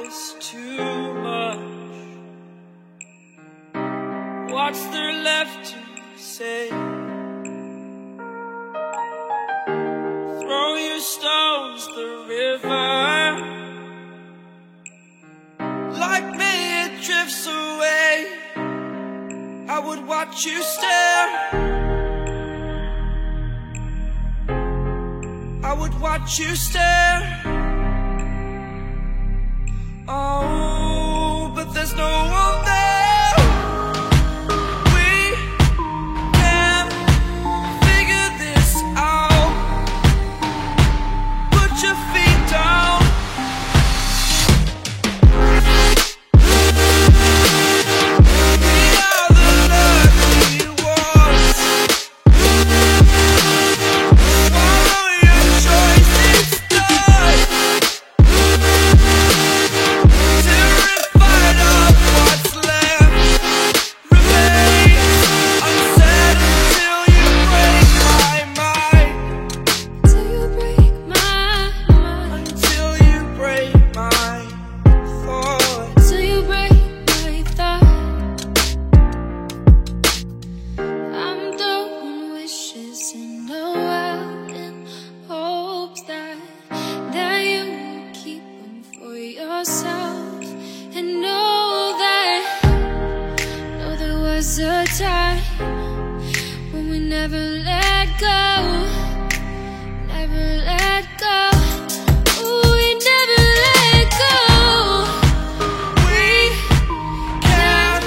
this too much. What's there left to say? Throw your stones the river. Like me it drifts away. I would watch you stare. I would watch you stare. Oh, but there's no one there. We can figure this out. Put your feet down. We are the lucky ones. Follow your choice, it's done. Terrified of what's left remains unsaid until you break my mind. Till you break my mind. Until you break my thought. Till you break my thought. I'm throwing wishes in the well in hopes that you will keep them for yourself. And know there was a time when we never let go. Never let go. Ooh, we never let go. We can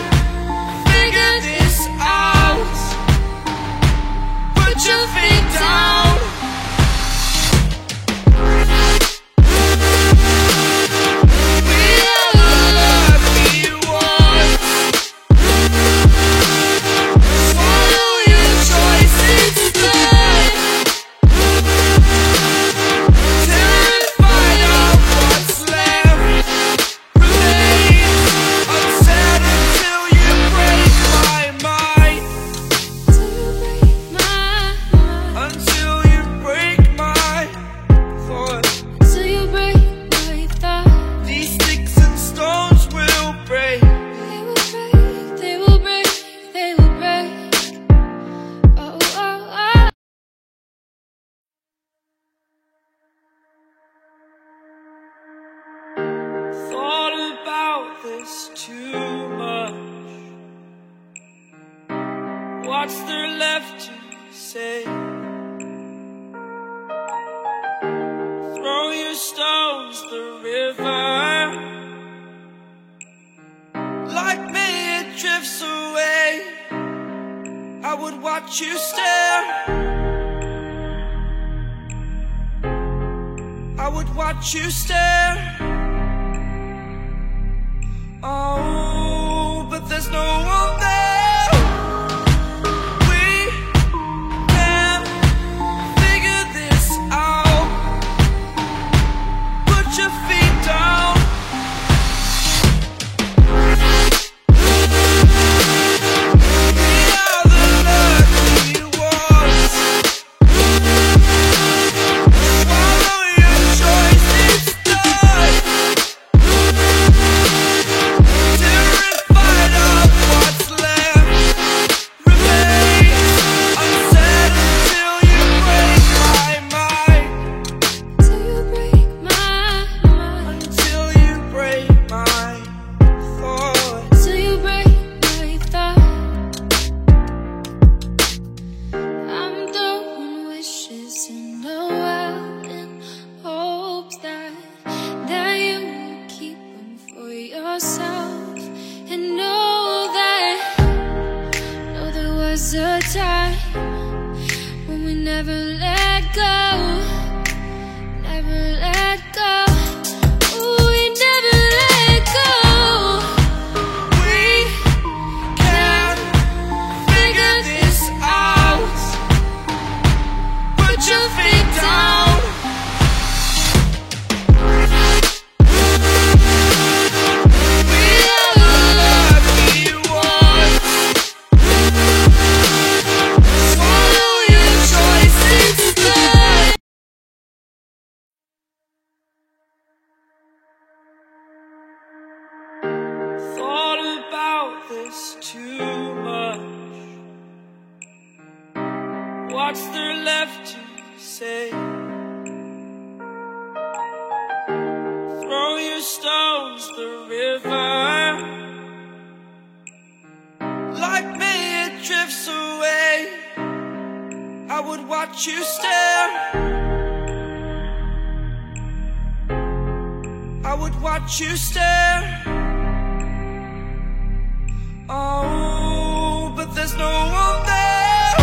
figure this out. Put your feet down. We are the lucky ones. Follow your choice, it's good. Terrified of what's left remains unsaid until you break my mind. Till you break my mind. Until you break my thought. Till you break my thought. These sticks and stones will break. They will break, they will break, they will break. Oh, oh, oh. Thought about this too much. What's there left to say? Throw your stones the river. Like me it drifts away. I would watch you stare. I would watch you stare. Oh, but there's no one there. We can figure this out. Put your feet down. We are the lucky ones. Follow your choice, it's done. Terrified of what's left remains unsaid until you break my mind. Till you break my mind. Until you break my thought. Till you break my thought. I'm throwing wishes in the well in hopes that you will keep them for yourself. And know there was a time when we never let go. Never let go. Ooh, we never let go. We can figure this out. Put your feet down. We are the lucky ones. Follow your choice, it's good. What's there left to say? Throw your stones the river. Like me it drifts away. I would watch you stare. I would watch you stare. Oh, but there's no one there.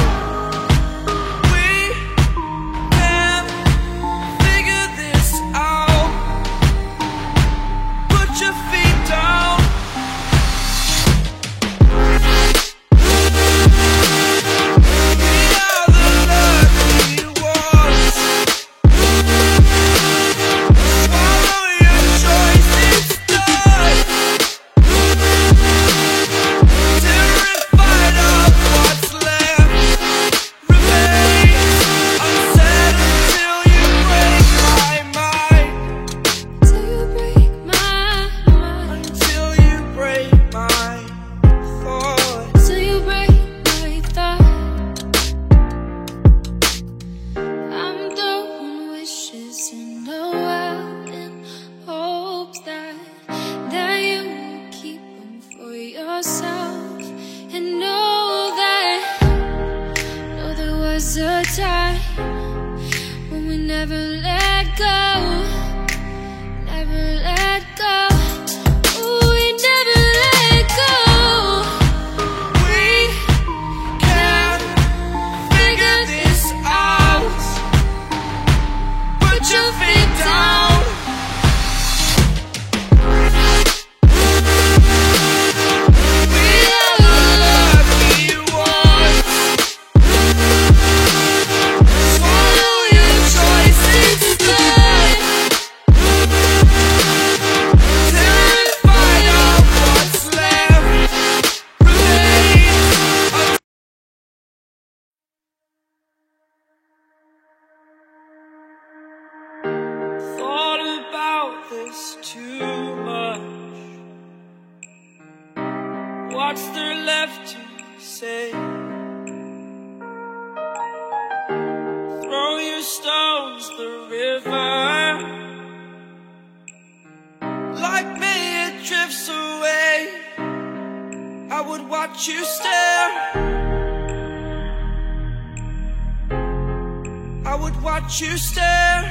We can figure this out. Put your feet down. We are the lucky ones. Swallow your choice, it's done. Terrified of what's left remains unsaid until you break my mind. Till you break my mind. Until you break my thoughts. Till you break my thought. I'm throwing wishes in the well in hopes that you will keep them for yourself. And know there was a time when we never let go. Never let go. Ooh, we never let go. We can figure this out. Put your feet down. We are the lucky ones. Swallow your choice, it's good. Terrified of what's left remains. Thought about this too much. What's there left to say? Throw your stones the river. Like me it drifts away. I would watch you stare. I would watch you stare.